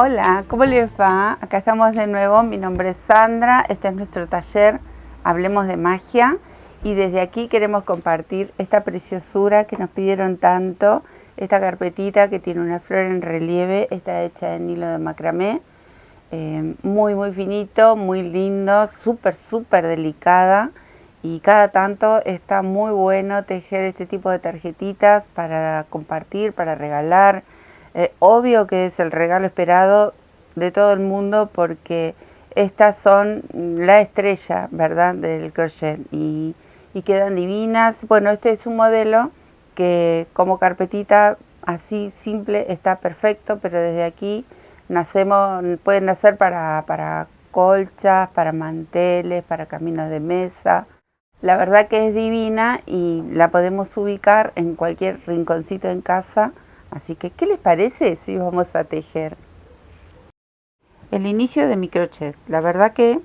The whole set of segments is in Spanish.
Hola, ¿cómo les va? Acá estamos de nuevo, mi nombre es Sandra, este es nuestro taller Hablemos de Magia y desde aquí queremos compartir esta preciosura que nos pidieron tanto, esta carpetita que tiene una flor en relieve, está hecha en hilo de macramé, muy finito, muy lindo, súper delicada y cada tanto está muy bueno tejer este tipo de tarjetitas para compartir, para regalar. Obvio que es el regalo esperado de todo el mundo porque estas son la estrella, ¿verdad?, del crochet y quedan divinas. Bueno, este es un modelo que como carpetita así simple está perfecto, pero desde aquí pueden nacer para colchas, para manteles, para caminos de mesa. La verdad que es divina y la podemos ubicar en cualquier rinconcito en casa. Así que, ¿qué les parece si vamos a tejer? El inicio de mi crochet. La verdad que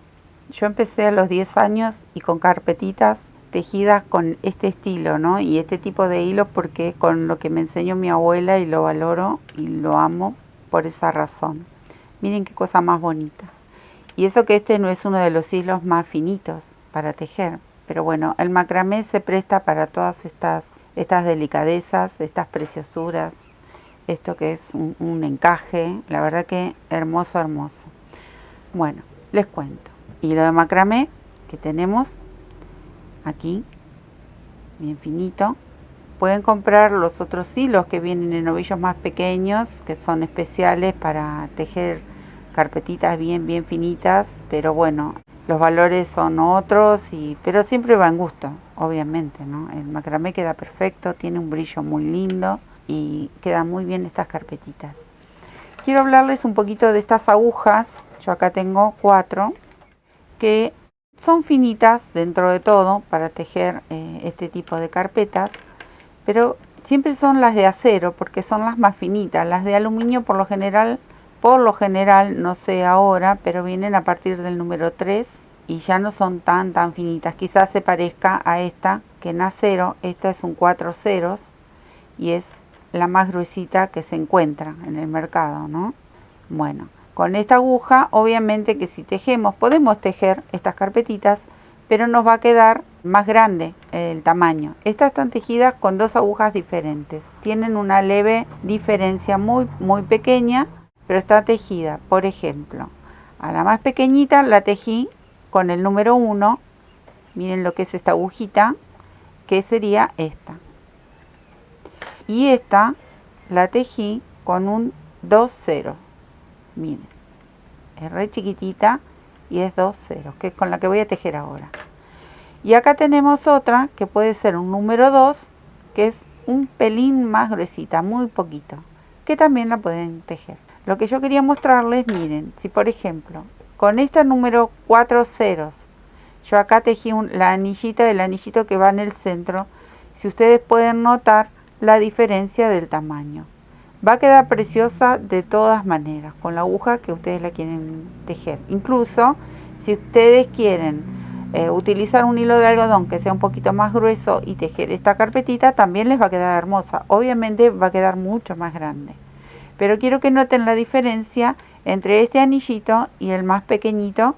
yo empecé a los 10 años y con carpetitas tejidas con este estilo, ¿no? Y este tipo de hilo porque con lo que me enseñó mi abuela y lo valoro y lo amo por esa razón. Miren qué cosa más bonita. Y eso que este no es uno de los hilos más finitos para tejer. Pero bueno, el macramé se presta para todas estas delicadezas, estas preciosuras. Esto que es un encaje, la verdad que hermoso. Bueno, les cuento. Hilo de macramé que tenemos aquí, bien finito. Pueden comprar los otros hilos que vienen en ovillos más pequeños, que son especiales para tejer carpetitas bien finitas, pero bueno, los valores son otros, pero siempre va en gusto, obviamente, ¿no? El macramé queda perfecto, tiene un brillo muy lindo y quedan muy bien estas carpetitas. Quiero hablarles un poquito de estas agujas. Yo acá tengo 4 que son finitas dentro de todo para tejer este tipo de carpetas, pero siempre son las de acero porque son las más finitas. Las de aluminio por lo general, no sé ahora, pero vienen a partir del número 3 y ya no son tan finitas. Quizás se parezca a esta que en acero. Esta es un 4 ceros y es la más gruesita que se encuentra en el mercado, ¿no? Bueno, con esta aguja obviamente que si tejemos, podemos tejer estas carpetitas, pero nos va a quedar más grande el tamaño. Estas están tejidas con 2 agujas diferentes, tienen una leve diferencia muy pequeña, pero está tejida. Por ejemplo, a la más pequeñita la tejí con el número 1, miren lo que es esta agujita, que sería esta. Y esta la tejí con un 2 ceros, miren, es re chiquitita y es 2 ceros, que es con la que voy a tejer ahora. Y acá tenemos otra que puede ser un número 2, que es un pelín más gruesita, muy poquito, que también la pueden tejer. Lo que yo quería mostrarles, miren, si por ejemplo con este número 4 ceros yo acá tejí la anillita del anillito que va en el centro, si ustedes pueden notar la diferencia del tamaño. Va a quedar preciosa de todas maneras, con la aguja que ustedes la quieren tejer. Incluso si ustedes quieren utilizar un hilo de algodón que sea un poquito más grueso y tejer esta carpetita, también les va a quedar hermosa. Obviamente va a quedar mucho más grande. Pero quiero que noten la diferencia entre este anillito y el más pequeñito,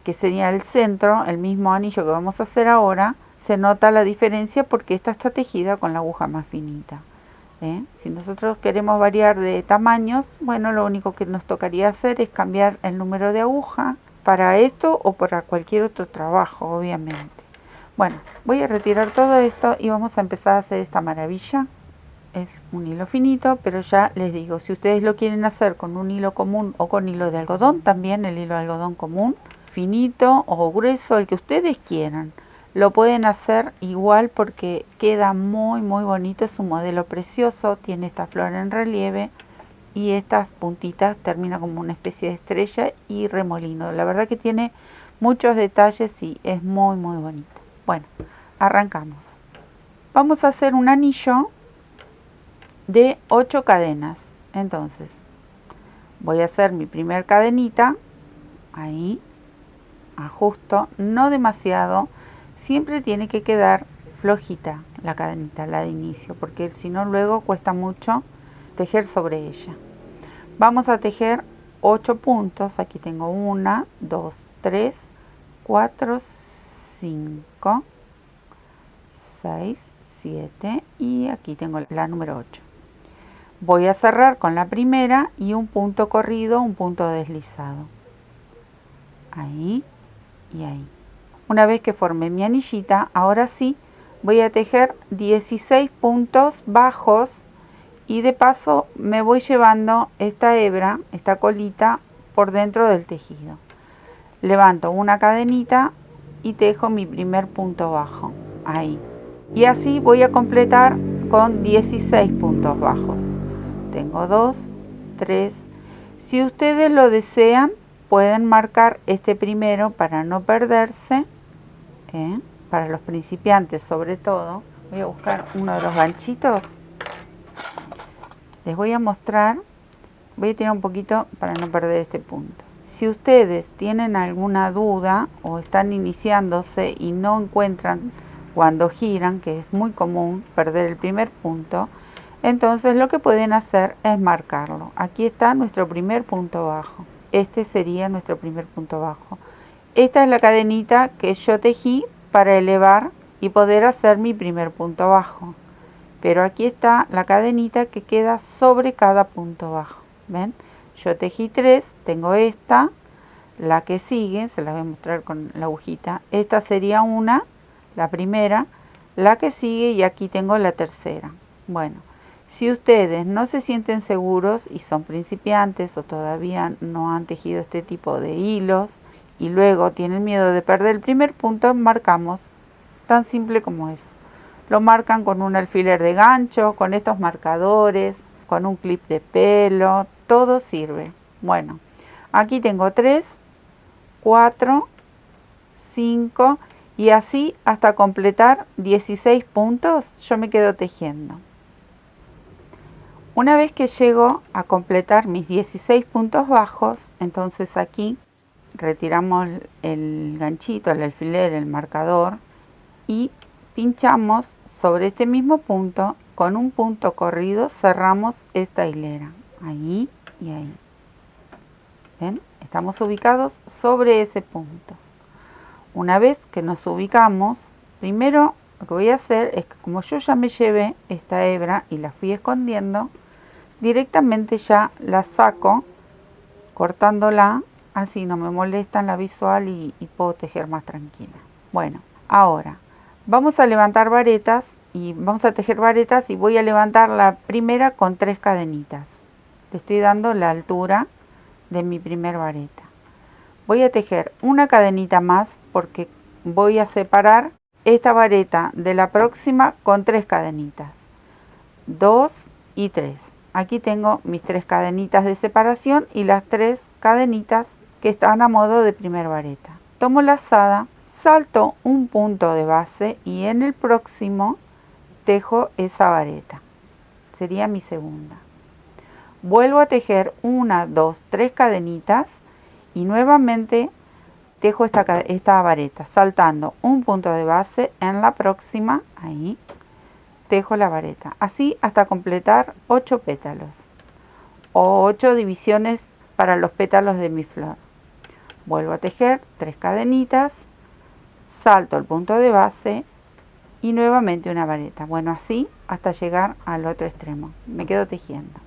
que sería el centro, el mismo anillo que vamos a hacer ahora. Se nota la diferencia porque esta está tejida con la aguja más finita. Si nosotros queremos variar de tamaños, bueno, lo único que nos tocaría hacer es cambiar el número de aguja para esto o para cualquier otro trabajo, obviamente. Bueno, voy a retirar todo esto y vamos a empezar a hacer esta maravilla. Es un hilo finito, pero ya les digo, si ustedes lo quieren hacer con un hilo común o con hilo de algodón, también el hilo de algodón común, finito o grueso, el que ustedes quieran. Lo pueden hacer igual porque queda muy bonito, es un modelo precioso, tiene esta flor en relieve y estas puntitas termina como una especie de estrella y remolino. La verdad que tiene muchos detalles y es muy bonito. Bueno, arrancamos. Vamos a hacer un anillo de 8 cadenas. Entonces, voy a hacer mi primer cadenita, ahí, ajusto, no demasiado. Siempre tiene que quedar flojita la cadenita, la de inicio, porque si no luego cuesta mucho tejer sobre ella. Vamos a tejer 8 puntos. Aquí tengo 1, 2, 3, 4, 5, 6, 7 y aquí tengo la número 8. Voy a cerrar con la primera y un punto corrido, un punto deslizado. Ahí y ahí. Una vez que formé mi anillita, ahora sí voy a tejer 16 puntos bajos y de paso me voy llevando esta hebra, esta colita, por dentro del tejido. Levanto una cadenita y tejo mi primer punto bajo, ahí. Y así voy a completar con 16 puntos bajos. Tengo 2, 3. Si ustedes lo desean, pueden marcar este primero para no perderse. Para los principiantes sobre todo. Voy a buscar uno de los ganchitos. Les voy a mostrar. Voy a tirar un poquito para no perder este punto. Si ustedes tienen alguna duda o están iniciándose y no encuentran cuando giran, que es muy común perder el primer punto, entonces lo que pueden hacer es marcarlo. Aquí está nuestro primer punto bajo. Este sería nuestro primer punto bajo. Esta es la cadenita que yo tejí para elevar y poder hacer mi primer punto bajo. Pero aquí está la cadenita que queda sobre cada punto bajo. ¿Ven? Yo tejí 3, tengo esta, la que sigue, se la voy a mostrar con la agujita. Esta sería una, la primera, la que sigue y aquí tengo la tercera. Bueno, si ustedes no se sienten seguros y son principiantes o todavía no han tejido este tipo de hilos y luego tienen miedo de perder el primer punto, marcamos, tan simple como eso. Lo marcan con un alfiler de gancho, con estos marcadores, con un clip de pelo, todo sirve. Bueno, aquí tengo 3, 4, 5 y así hasta completar 16 puntos yo me quedo tejiendo. Una vez que llego a completar mis 16 puntos bajos, entonces aquí retiramos el ganchito, el alfiler, el marcador y pinchamos sobre este mismo punto. Con un punto corrido cerramos esta hilera, ahí y ahí. ¿Ven? Estamos ubicados sobre ese punto. Una vez que nos ubicamos, primero lo que voy a hacer es que como yo ya me llevé esta hebra y la fui escondiendo, directamente ya la saco cortándola, así no me molesta en la visual y puedo tejer más tranquila. Bueno, ahora vamos a levantar varetas y vamos a tejer varetas y voy a levantar la primera con 3 cadenitas. Le estoy dando la altura de mi primer vareta. Voy a tejer una cadenita más porque voy a separar esta vareta de la próxima con 3 cadenitas. 2 y 3. Aquí tengo mis 3 cadenitas de separación y las 3 cadenitas que están a modo de primer vareta. Tomo la lazada, salto un punto de base y en el próximo tejo esa vareta. Sería mi segunda. Vuelvo a tejer 1, 2, 3 cadenitas y nuevamente tejo esta vareta, saltando un punto de base en la próxima, ahí, tejo la vareta. Así hasta completar 8 pétalos o 8 divisiones para los pétalos de mi flor. Vuelvo a tejer 3 cadenitas, salto el punto de base y nuevamente una vareta. Bueno, así hasta llegar al otro extremo. Me quedo tejiendo.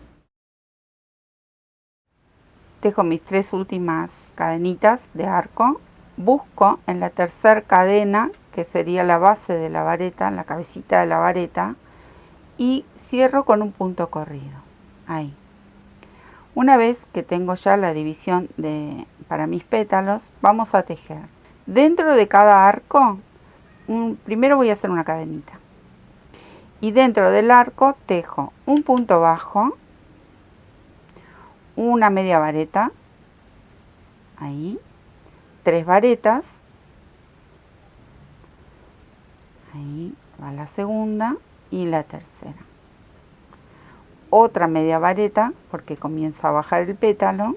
Tejo mis 3 últimas cadenitas de arco. Busco en la tercera cadena, que sería la base de la vareta, la cabecita de la vareta, y cierro con un punto corrido. Ahí. Una vez que tengo ya la división para mis pétalos, vamos a tejer. Dentro de cada arco, primero voy a hacer una cadenita. Y dentro del arco tejo un punto bajo, una media vareta, ahí, 3 varetas, ahí va la segunda y la tercera. Otra media vareta porque comienza a bajar el pétalo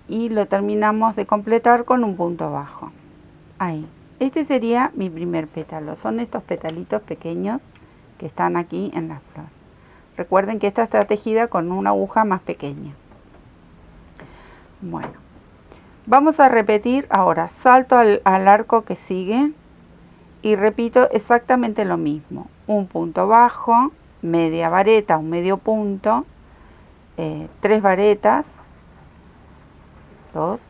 y lo terminamos de completar con un punto bajo. Ahí. Este sería mi primer pétalo. Son estos petalitos pequeños que están aquí en la flor. Recuerden que esta está tejida con una aguja más pequeña. Bueno, vamos a repetir ahora, salto al arco que sigue y repito exactamente lo mismo. Un punto bajo, media vareta, un medio punto, 3 varetas, 2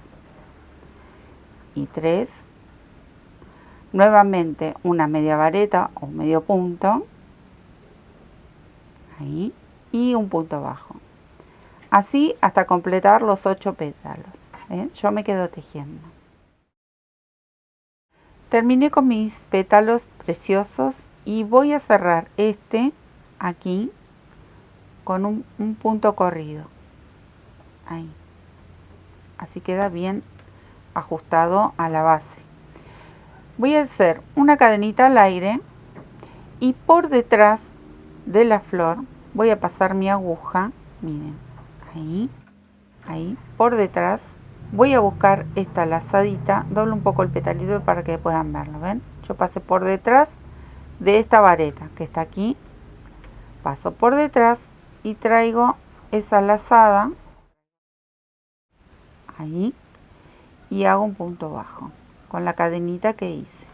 y 3, nuevamente una media vareta o medio punto, ahí, y un punto bajo. Así hasta completar los 8 pétalos. Yo me quedo tejiendo. Terminé con mis pétalos preciosos y voy a cerrar este aquí con un punto corrido. Ahí. Así queda bien ajustado a la base. Voy a hacer una cadenita al aire y por detrás de la flor voy a pasar mi aguja, miren, ahí, por detrás. Voy a buscar esta lazadita, doblo un poco el petalito para que puedan verlo, ¿ven? Yo pasé por detrás de esta vareta que está aquí, paso por detrás y traigo esa lazada, ahí, y hago un punto bajo con la cadenita que hice.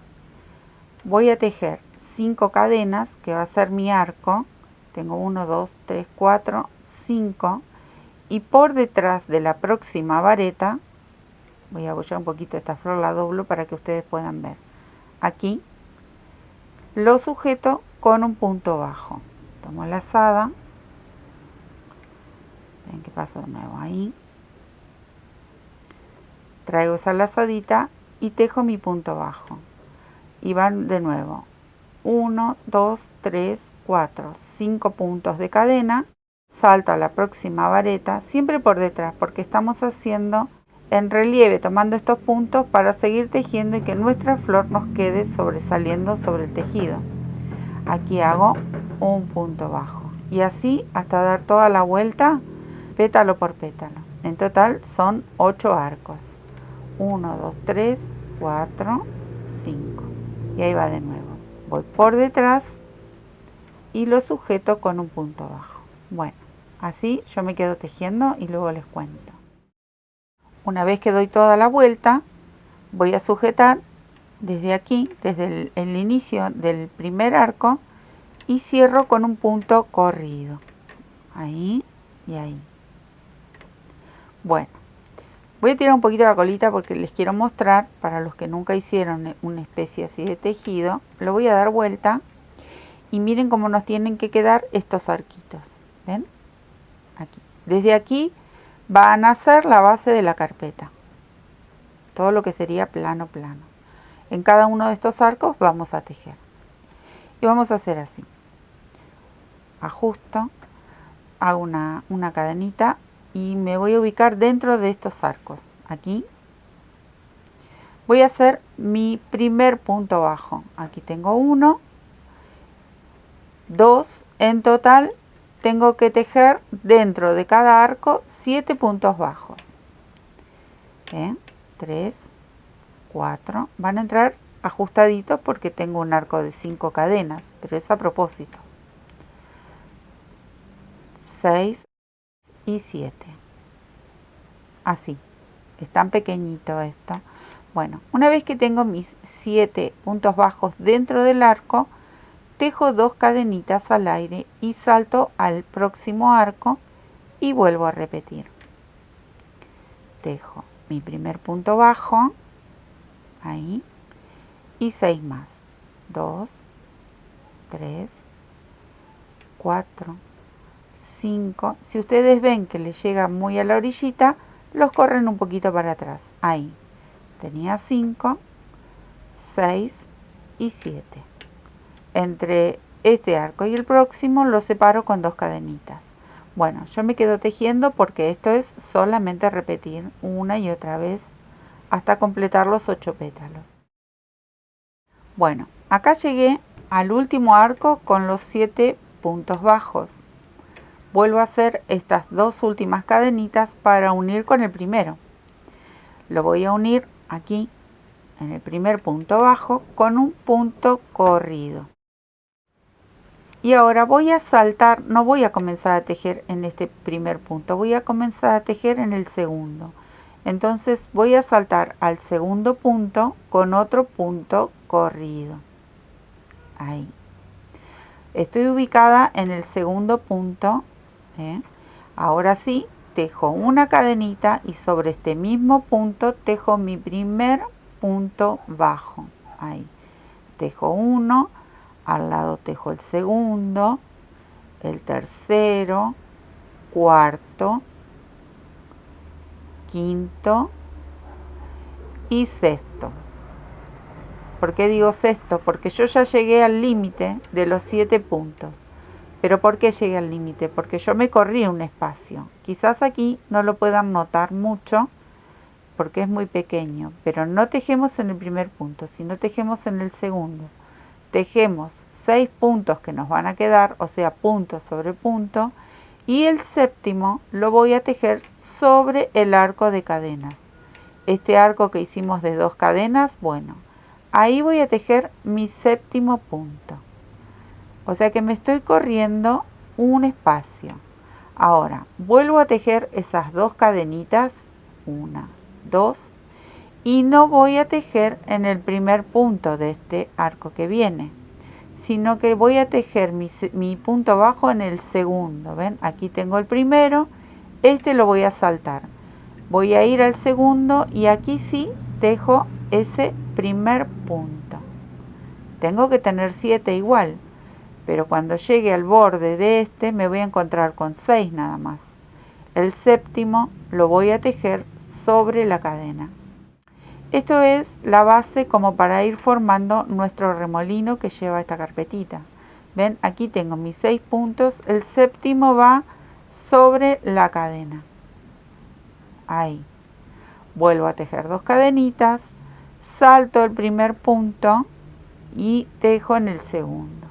Voy a tejer 5 cadenas, que va a ser mi arco. Tengo 1, 2, 3, 4, 5. Y por detrás de la próxima vareta, voy a abollar un poquito esta flor, la doblo para que ustedes puedan ver. Aquí lo sujeto con un punto bajo. Tomo la lazada. Ven que paso de nuevo ahí. Traigo esa lazadita y tejo mi punto bajo. Y van de nuevo 1, 2, 3, 4, 5 puntos de cadena. Salto a la próxima vareta, siempre por detrás, porque estamos haciendo en relieve, tomando estos puntos para seguir tejiendo y que nuestra flor nos quede sobresaliendo sobre el tejido. Aquí hago un punto bajo y así hasta dar toda la vuelta, pétalo por pétalo. En total son 8 arcos. 1, 2, 3, 4, 5. Y ahí va de nuevo. Voy por detrás y lo sujeto con un punto bajo. Bueno, así yo me quedo tejiendo y luego les cuento. Una vez que doy toda la vuelta, voy a sujetar desde aquí, desde el inicio del primer arco, y cierro con un punto corrido. Ahí y ahí. Bueno, voy a tirar un poquito la colita porque les quiero mostrar, para los que nunca hicieron una especie así de tejido, lo voy a dar vuelta y miren cómo nos tienen que quedar estos arquitos. ¿Ven? Aquí. Desde aquí va a nacer la base de la carpeta. Todo lo que sería plano. En cada uno de estos arcos vamos a tejer. Y vamos a hacer así. Ajusto, hago una cadenita y me voy a ubicar dentro de estos arcos. Aquí voy a hacer mi primer punto bajo. Aquí tengo 1, 2, en total tengo que tejer dentro de cada arco 7 puntos bajos. 3, 4, van a entrar ajustaditos porque tengo un arco de 5 cadenas, pero es a propósito. 6 y 7. Así, es tan pequeñito esto. Bueno, una vez que tengo mis 7 puntos bajos dentro del arco, tejo 2 cadenitas al aire y salto al próximo arco y vuelvo a repetir. Tejo mi primer punto bajo, ahí, y 6 más. 2, 3, 4, 5. Si ustedes ven que les llega muy a la orillita, los corren un poquito para atrás. Ahí. Tenía 5, 6 y 7. Entre este arco y el próximo los separo con 2 cadenitas. Bueno, yo me quedo tejiendo porque esto es solamente repetir una y otra vez hasta completar los 8 pétalos. Bueno, acá llegué al último arco con los 7 puntos bajos. Vuelvo a hacer estas 2 últimas cadenitas para unir con el primero. Lo voy a unir aquí en el primer punto bajo con un punto corrido. Y ahora voy a saltar, no voy a comenzar a tejer en este primer punto, voy a comenzar a tejer en el segundo. Entonces voy a saltar al segundo punto con otro punto corrido. Ahí. Estoy ubicada en el segundo punto. Ahora sí, tejo una cadenita y sobre este mismo punto tejo mi primer punto bajo. Ahí. Tejo uno, al lado tejo el segundo, el tercero, cuarto, quinto y sexto. ¿Por qué digo sexto? Porque yo ya llegué al límite de los 7 puntos. ¿Pero por qué llegué al límite? Porque yo me corrí un espacio. Quizás aquí no lo puedan notar mucho porque es muy pequeño, pero no tejemos en el primer punto, sino tejemos en el segundo. Tejemos 6 puntos que nos van a quedar, o sea, punto sobre punto, y el séptimo lo voy a tejer sobre el arco de cadenas. Este arco que hicimos de 2 cadenas, bueno, ahí voy a tejer mi séptimo punto. O sea que me estoy corriendo un espacio. Ahora, vuelvo a tejer esas 2 cadenitas, 1, 2, y no voy a tejer en el primer punto de este arco que viene, sino que voy a tejer mi punto bajo en el segundo. ¿Ven? Aquí tengo el primero, este lo voy a saltar. Voy a ir al segundo y aquí sí tejo ese primer punto. Tengo que tener 7 igual, pero cuando llegue al borde de este me voy a encontrar con 6 nada más. El séptimo lo voy a tejer sobre la cadena. Esto es la base como para ir formando nuestro remolino que lleva esta carpetita. ¿Ven? Aquí tengo mis 6 puntos, el séptimo va sobre la cadena. Ahí. Vuelvo a tejer 2 cadenitas, salto el primer punto y tejo en el segundo.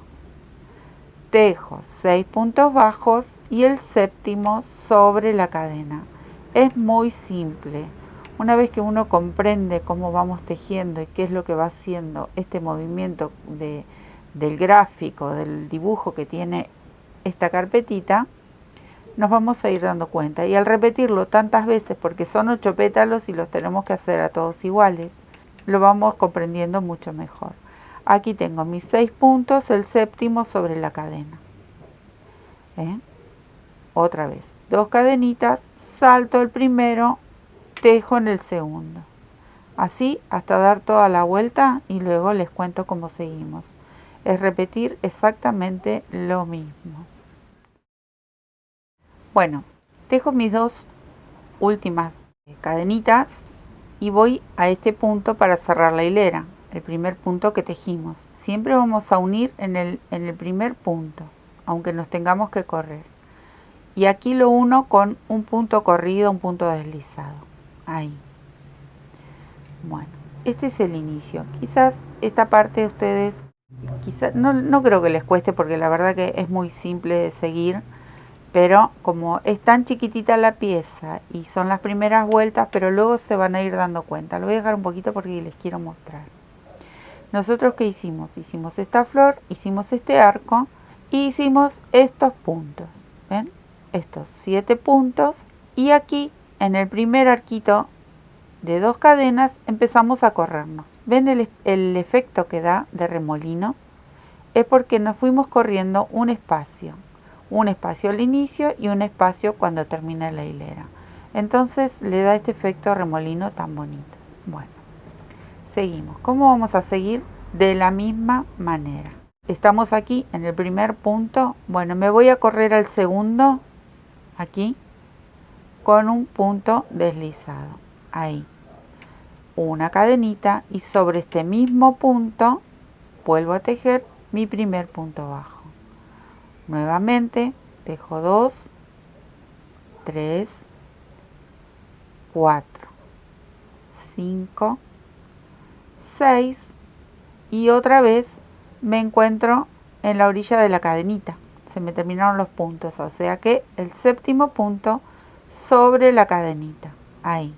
Tejo 6 puntos bajos y el séptimo sobre la cadena. Es muy simple. Una vez que uno comprende cómo vamos tejiendo y qué es lo que va haciendo este movimiento del gráfico, del dibujo que tiene esta carpetita, nos vamos a ir dando cuenta. Y al repetirlo tantas veces, porque son 8 pétalos y los tenemos que hacer a todos iguales, lo vamos comprendiendo mucho mejor. Aquí tengo mis 6 puntos, el séptimo sobre la cadena. Otra vez, 2 cadenitas, salto el primero, tejo en el segundo. Así hasta dar toda la vuelta y luego les cuento cómo seguimos. Es repetir exactamente lo mismo. Bueno, tejo mis 2 últimas cadenitas y voy a este punto para cerrar la hilera, el primer punto que tejimos. Siempre vamos a unir en el primer punto, aunque nos tengamos que correr. Y aquí lo uno con un punto corrido, un punto deslizado. Ahí. Bueno, este es el inicio. Quizás esta parte ustedes, quizás no creo que les cueste porque la verdad que es muy simple de seguir. Pero como es tan chiquitita la pieza y son las primeras vueltas, pero luego se van a ir dando cuenta. Lo voy a dejar un poquito porque les quiero mostrar. Nosotros, ¿qué hicimos? Hicimos esta flor, hicimos este arco y hicimos estos puntos. ¿Ven? Estos 7 puntos. Y aquí, en el primer arquito de 2 cadenas, empezamos a corrernos. ¿Ven el efecto que da de remolino? Es porque nos fuimos corriendo un espacio. Un espacio al inicio y un espacio cuando termina la hilera. Entonces le da este efecto remolino tan bonito. Bueno, seguimos. ¿Cómo vamos a seguir? De la misma manera. Estamos aquí en el primer punto. Bueno, me voy a correr al segundo, aquí, con un punto deslizado. Ahí. Una cadenita y sobre este mismo punto vuelvo a tejer mi primer punto bajo. Nuevamente tejo 2, 3, 4, 5, 6 y otra vez me encuentro en la orilla de la cadenita. Se me terminaron los puntos, o sea que el séptimo punto sobre la cadenita. Ahí.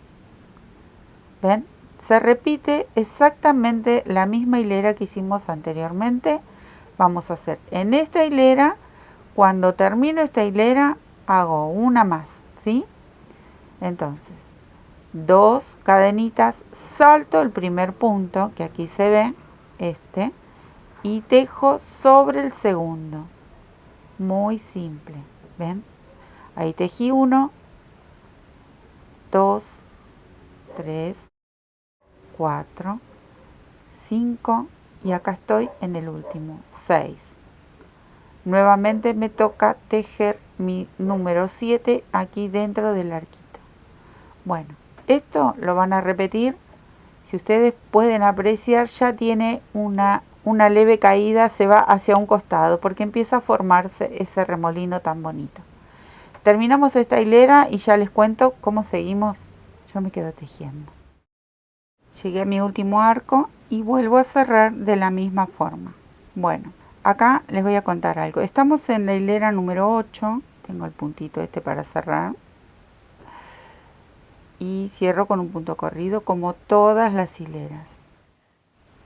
¿Ven? Se repite exactamente la misma hilera que hicimos anteriormente. Vamos a hacer en esta hilera. Cuando termino esta hilera, hago una más, ¿sí? Entonces, 2 cadenitas, salto el primer punto, que aquí se ve, y tejo sobre el segundo. Muy simple, ¿ven? Ahí tejí 1, 2, 3, 4, 5 y acá estoy en el último, 6. Nuevamente me toca tejer mi número 7 aquí dentro del arquito. Bueno, esto lo van a repetir. Si ustedes pueden apreciar, ya tiene una leve caída, se va hacia un costado porque empieza a formarse ese remolino tan bonito. Terminamos esta hilera y ya les cuento cómo seguimos. Yo me quedo tejiendo. Llegué a mi último arco y vuelvo a cerrar de la misma forma. Bueno, acá les voy a contar algo. Estamos en la hilera número 8. Tengo el puntito para cerrar. Y cierro con un punto corrido como todas las hileras.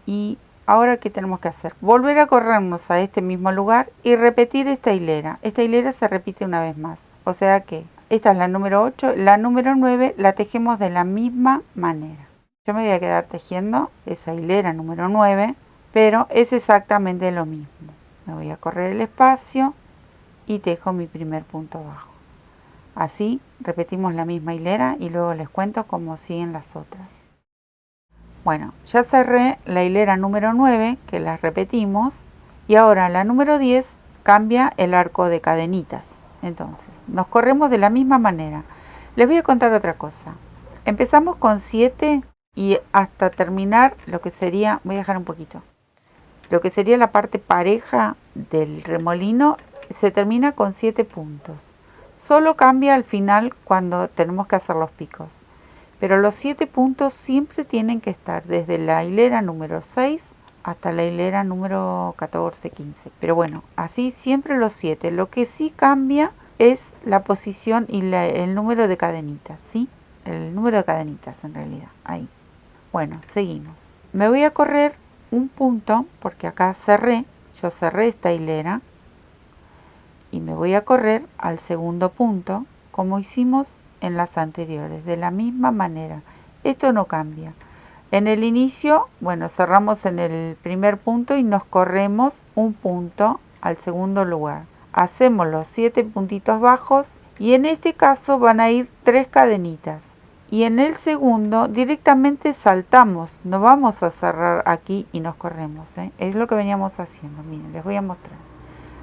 Y ahora, ¿qué tenemos que hacer? Volver a corrernos a este mismo lugar y repetir esta hilera. Esta hilera se repite una vez más. O sea que esta es la número 8, la número 9 la tejemos de la misma manera. Yo me voy a quedar tejiendo esa hilera número 9, pero es exactamente lo mismo. Me voy a correr el espacio y tejo mi primer punto bajo. Así repetimos la misma hilera y luego les cuento cómo siguen las otras. Bueno, ya cerré la hilera número 9, que las repetimos, y ahora la número 10 cambia el arco de cadenitas. Entonces, nos corremos de la misma manera. Les voy a contar otra cosa. Empezamos con 7 y hasta terminar lo que sería, voy a dejar un poquito, lo que sería la parte pareja del remolino, se termina con 7 puntos. Solo cambia al final cuando tenemos que hacer los picos. Pero los 7 puntos siempre tienen que estar desde la hilera número 6 hasta la hilera número 14, 15. Pero bueno, así siempre los 7. Lo que sí cambia es la posición y el número de cadenitas, ¿sí? El número de cadenitas en realidad, ahí. Bueno, seguimos. Me voy a correr un punto, porque acá cerré, yo cerré esta hilera, y me voy a correr al segundo punto, como hicimos en las anteriores, de la misma manera. Esto no cambia. En el inicio, bueno, cerramos en el primer punto y nos corremos un punto al segundo lugar. Hacemos los 7 puntitos bajos y en este caso van a ir 3 cadenitas. Y en el segundo directamente saltamos, no vamos a cerrar aquí y nos corremos, ¿eh? Es lo que veníamos haciendo. Miren, les voy a mostrar.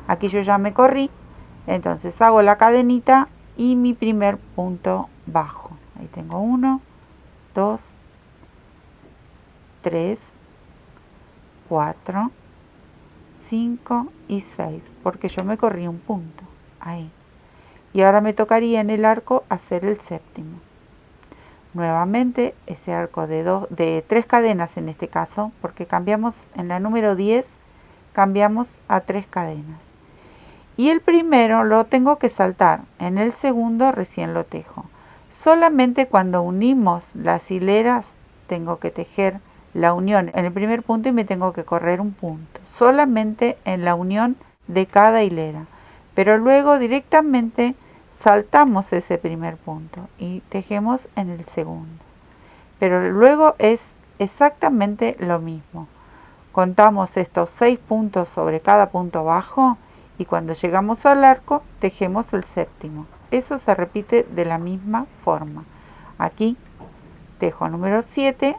Aquí yo ya me corrí, entonces hago la cadenita y mi primer punto bajo. Ahí tengo 1, 2, 3, 4, 5 y 6, porque yo me corrí un punto. Ahí. Y ahora me tocaría en el arco hacer el séptimo. Nuevamente ese arco de 3 cadenas en este caso, porque cambiamos en la número 10, cambiamos a 3 cadenas. Y el primero lo tengo que saltar, en el segundo recién lo tejo. Solamente cuando unimos las hileras tengo que tejer la unión en el primer punto y me tengo que correr un punto. Solamente en la unión de cada hilera. Pero luego directamente saltamos ese primer punto y tejemos en el segundo. Pero luego es exactamente lo mismo. Contamos estos 6 puntos sobre cada punto bajo y cuando llegamos al arco tejemos el séptimo. Eso se repite de la misma forma. Aquí tejo número 7,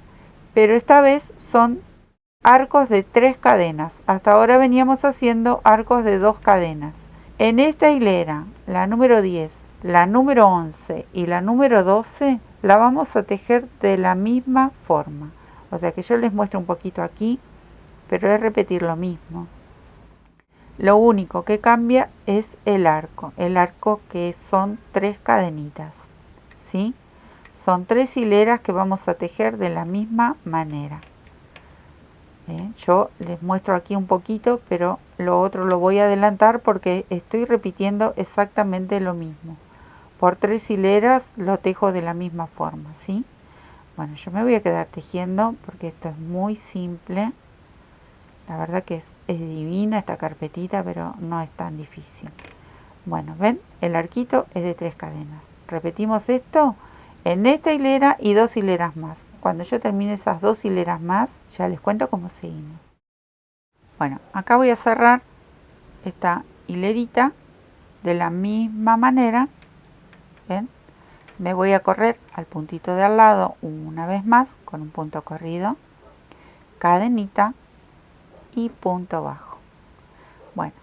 pero esta vez son arcos de 3 cadenas. Hasta ahora veníamos haciendo arcos de 2 cadenas. En esta hilera, la número 10, la número 11 y la número 12, la vamos a tejer de la misma forma. O sea que yo les muestro un poquito aquí, pero es repetir lo mismo. Lo único que cambia es el arco que son 3 cadenitas, ¿sí? Son 3 hileras que vamos a tejer de la misma manera. Yo les muestro aquí un poquito, pero lo otro lo voy a adelantar porque estoy repitiendo exactamente lo mismo. Por 3 hileras lo tejo de la misma forma, ¿sí? Bueno, yo me voy a quedar tejiendo porque esto es muy simple. La verdad que es divina esta carpetita, pero no es tan difícil. Bueno, ¿ven? El arquito es de 3 cadenas. Repetimos esto en esta hilera y 2 hileras más. Cuando yo termine esas 2 hileras más, ya les cuento cómo seguimos. Bueno, acá voy a cerrar esta hilerita de la misma manera. ¿Ven? Me voy a correr al puntito de al lado una vez más con un punto corrido, cadenita y punto bajo. Bueno,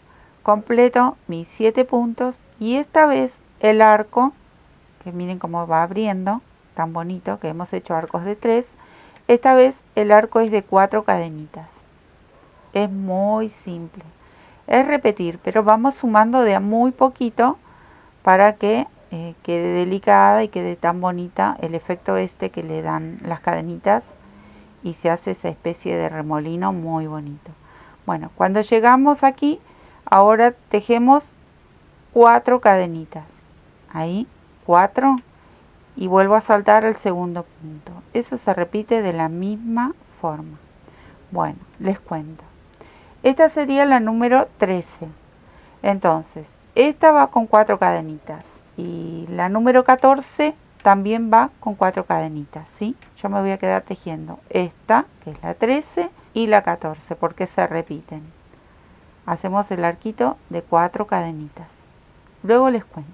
completo mis 7 puntos y esta vez el arco, que miren cómo va abriendo, tan bonito, que hemos hecho arcos de 3, esta vez el arco es de 4 cadenitas. Es muy simple, es repetir, pero vamos sumando de a muy poquito para que quede delicada y quede tan bonita el efecto este que le dan las cadenitas y se hace esa especie de remolino muy bonito. Bueno, cuando llegamos aquí, ahora tejemos 4 cadenitas, ahí 4, y vuelvo a saltar al segundo punto. Eso se repite de la misma forma. Bueno, les cuento. Esta sería la número 13. Entonces, esta va con 4 cadenitas y la número 14 también va con 4 cadenitas, ¿sí? Yo me voy a quedar tejiendo esta, que es la 13, y la 14, porque se repiten. Hacemos el arquito de 4 cadenitas. Luego les cuento.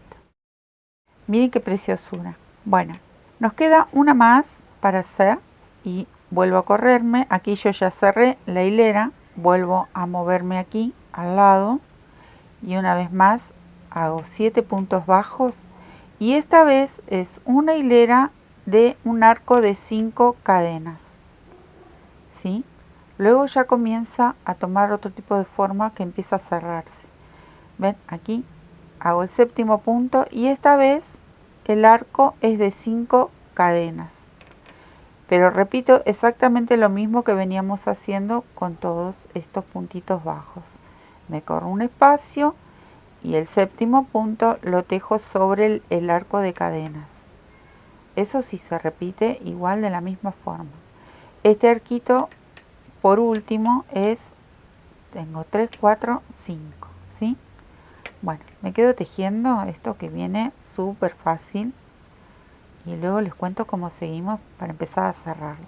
Miren qué preciosura. Bueno, nos queda una más para hacer y vuelvo a correrme. Aquí yo ya cerré la hilera, vuelvo a moverme aquí al lado y una vez más hago 7 puntos bajos y esta vez es una hilera de un arco de 5 cadenas, ¿sí? Luego ya comienza a tomar otro tipo de forma que empieza a cerrarse. ¿Ven? Aquí hago el séptimo punto y esta vez el arco es de 5 cadenas. Pero repito exactamente lo mismo que veníamos haciendo con todos estos puntitos bajos. Me corro un espacio y el séptimo punto lo tejo sobre el arco de cadenas. Eso sí se repite igual de la misma forma. Este arquito por último es, tengo 3, 4, 5, ¿sí? Bueno, me quedo tejiendo esto que viene súper fácil y luego les cuento cómo seguimos para empezar a cerrarla.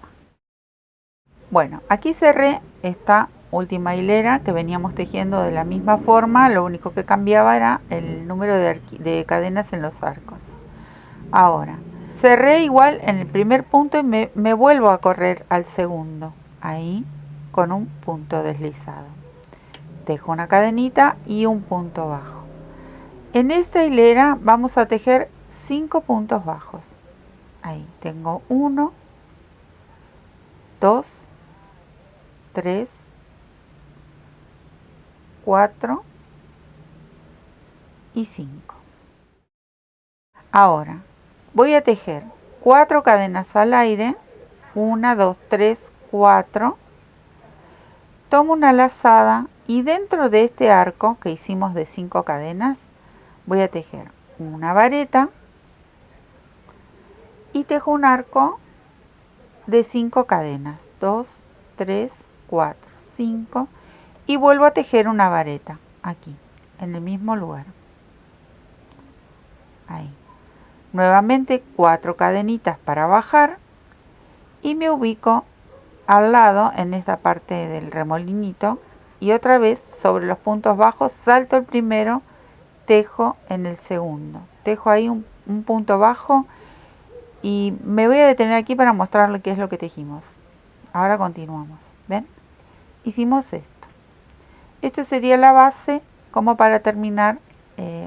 Bueno, aquí cerré esta última hilera que veníamos tejiendo de la misma forma, lo único que cambiaba era el número de cadenas en los arcos. Ahora, cerré igual en el primer punto y me vuelvo a correr al segundo, ahí con un punto deslizado. Tejo una cadenita y un punto bajo. En esta hilera vamos a tejer 5 puntos bajos. Ahí tengo 1, 2, 3, 4 y 5. Ahora voy a tejer 4 cadenas al aire, 1, 2, 3, 4. Tomo una lazada y dentro de este arco que hicimos de 5 cadenas, voy a tejer una vareta y tejo un arco de 5 cadenas, 2, 3, 4, 5 y vuelvo a tejer una vareta aquí, en el mismo lugar. Ahí. Nuevamente 4 cadenitas para bajar y me ubico al lado en esta parte del remolinito y otra vez sobre los puntos bajos salto el primero, tejo en el segundo, tejo ahí un punto bajo y me voy a detener aquí para mostrarle qué es lo que tejimos. Ahora continuamos, ¿ven? Hicimos esto. Esto sería la base como para terminar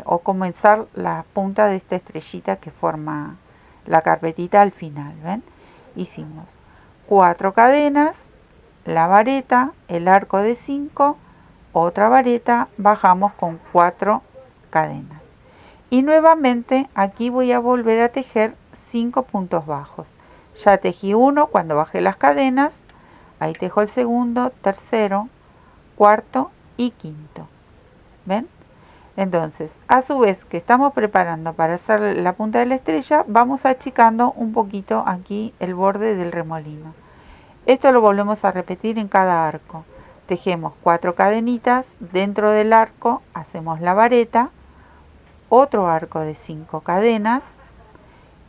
o comenzar la punta de esta estrellita que forma la carpetita al final, ¿ven? Hicimos 4 cadenas, la vareta, el arco de 5, otra vareta, bajamos con 4 cadenas. Y nuevamente aquí voy a volver a tejer 5 puntos bajos. Ya tejí uno cuando bajé las cadenas, ahí tejo el segundo, tercero, cuarto y quinto. ¿Ven? Entonces, a su vez que estamos preparando para hacer la punta de la estrella, vamos achicando un poquito aquí el borde del remolino. Esto lo volvemos a repetir en cada arco. Tejemos 4 cadenitas, dentro del arco hacemos la vareta, otro arco de 5 cadenas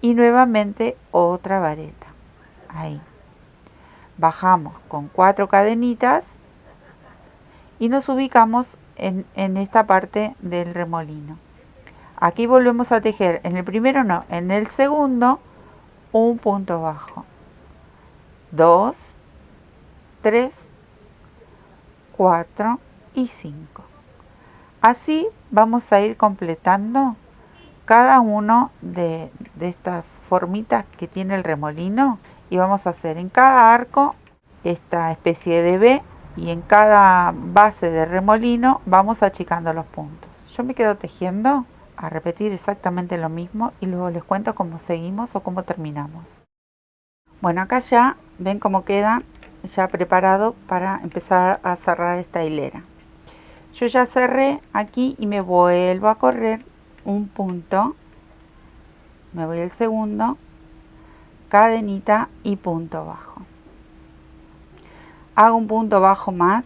y nuevamente otra vareta. Ahí. Bajamos con 4 cadenitas y nos ubicamos en esta parte del remolino. Aquí volvemos a tejer, en el primero no, en el segundo un punto bajo. 2, 3, 4 y 5. Así vamos a ir completando cada uno de estas formitas que tiene el remolino y vamos a hacer en cada arco esta especie de V y en cada base de remolino vamos achicando los puntos. Yo me quedo tejiendo a repetir exactamente lo mismo y luego les cuento cómo seguimos o cómo terminamos. Bueno, acá ya ven cómo queda ya preparado para empezar a cerrar esta hilera. Yo ya cerré aquí y me vuelvo a correr un punto, me voy al segundo, cadenita y punto bajo. Hago un punto bajo más,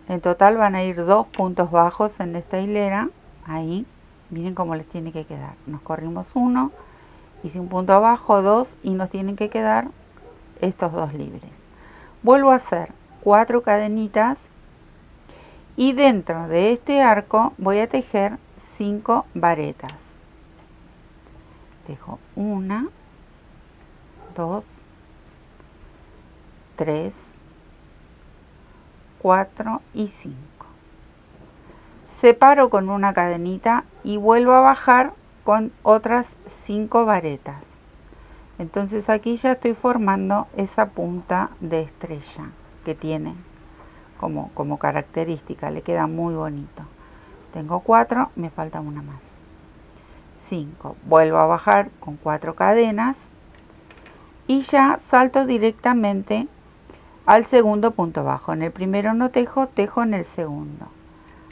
en total van a ir 2 puntos bajos en esta hilera, ahí, miren cómo les tiene que quedar. Nos corrimos uno, hice un punto abajo, 2 y nos tienen que quedar estos 2 libres. Vuelvo a hacer 4 cadenitas y dentro de este arco voy a tejer 5 varetas. Tejo 1, 2, 3, 4 y 5. Separo con una cadenita y vuelvo a bajar con otras 5 varetas. Entonces aquí ya estoy formando esa punta de estrella que tiene como característica, le queda muy bonito. Tengo 4, me falta una más. 5, vuelvo a bajar con 4 cadenas y ya salto directamente al segundo punto bajo. En el primero no tejo, tejo en el segundo.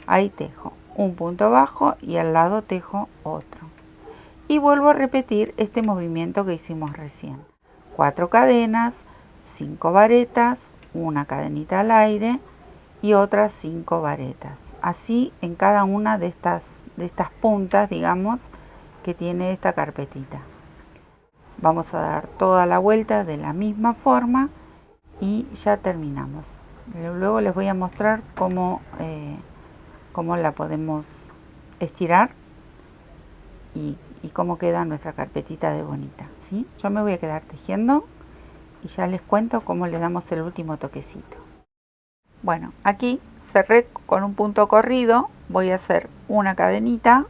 Ahí tejo un punto bajo y al lado tejo otro. Y vuelvo a repetir este movimiento que hicimos recién. 4 cadenas, 5 varetas, una cadenita al aire y otras 5 varetas. Así en cada una de estas puntas, digamos, que tiene esta carpetita. Vamos a dar toda la vuelta de la misma forma y ya terminamos. Luego les voy a mostrar cómo la podemos estirar y cómo queda nuestra carpetita de bonita, ¿sí? Yo me voy a quedar tejiendo y ya les cuento cómo le damos el último toquecito. Bueno, aquí cerré con un punto corrido, voy a hacer una cadenita,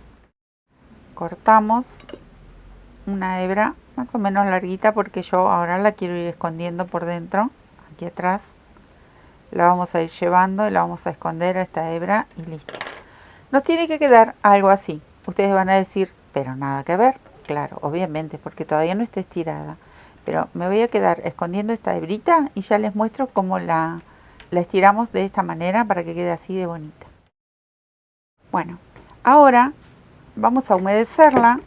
cortamos una hebra más o menos larguita porque yo ahora la quiero ir escondiendo por dentro, aquí atrás. La vamos a ir llevando y la vamos a esconder a esta hebra y listo. Nos tiene que quedar algo así. Ustedes van a decir, pero nada que ver. Claro, obviamente, porque todavía no está estirada. Pero me voy a quedar escondiendo esta hebrita y ya les muestro cómo la estiramos de esta manera para que quede así de bonita. Bueno, ahora vamos a humedecerla.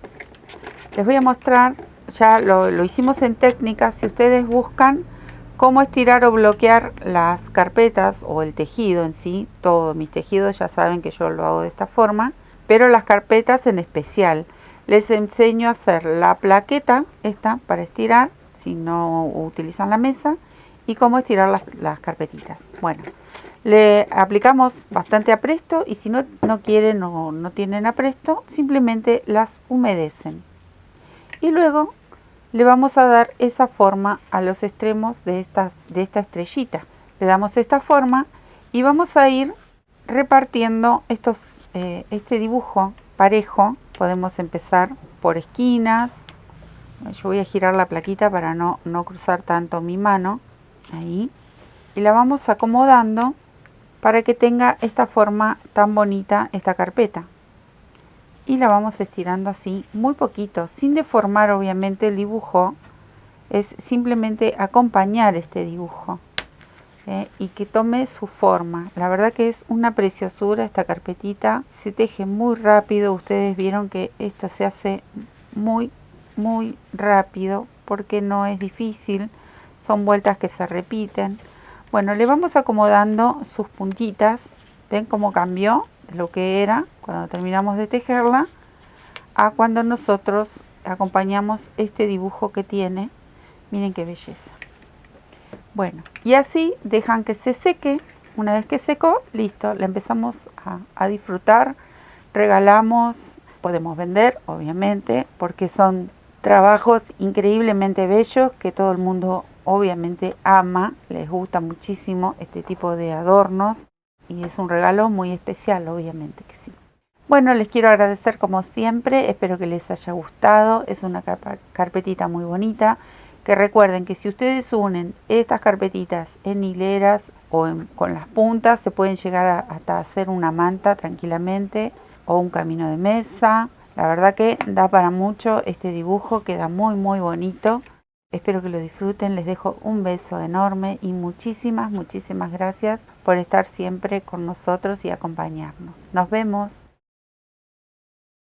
Les voy a mostrar, ya lo hicimos en técnica, si ustedes buscan cómo estirar o bloquear las carpetas o el tejido en sí, todos mis tejidos ya saben que yo lo hago de esta forma, pero las carpetas en especial. Les enseño a hacer la plaqueta, esta para estirar, si no utilizan la mesa, y cómo estirar las carpetitas. Bueno, le aplicamos bastante apresto y si no quieren o no tienen apresto, simplemente las humedecen. Y luego le vamos a dar esa forma a los extremos de esta estrellita. Le damos esta forma y vamos a ir repartiendo este dibujo parejo. Podemos empezar por esquinas. Yo voy a girar la plaquita para no cruzar tanto mi mano. Ahí. Y la vamos acomodando para que tenga esta forma tan bonita esta carpeta. Y la vamos estirando así, muy poquito, sin deformar obviamente el dibujo. Es simplemente acompañar este dibujo y que tome su forma. La verdad que es una preciosura esta carpetita. Se teje muy rápido. Ustedes vieron que esto se hace muy rápido porque no es difícil. Son vueltas que se repiten. Bueno, le vamos acomodando sus puntitas. ¿Ven cómo cambió lo que era cuando terminamos de tejerla a cuando nosotros acompañamos este dibujo que tiene. Miren qué belleza. Bueno, y así dejan que se seque. Una vez que secó, listo, la empezamos a disfrutar. Regalamos, podemos vender, obviamente, porque son trabajos increíblemente bellos que todo el mundo obviamente ama, les gusta muchísimo este tipo de adornos y es un regalo muy especial, obviamente que sí. Bueno, les quiero agradecer como siempre, espero que les haya gustado, es una carpetita muy bonita, que recuerden que si ustedes unen estas carpetitas en hileras o con las puntas, se pueden llegar hasta hacer una manta tranquilamente o un camino de mesa. La verdad que da para mucho este dibujo, queda muy muy bonito. Espero que lo disfruten, les dejo un beso enorme y muchísimas gracias por estar siempre con nosotros y acompañarnos. Nos vemos.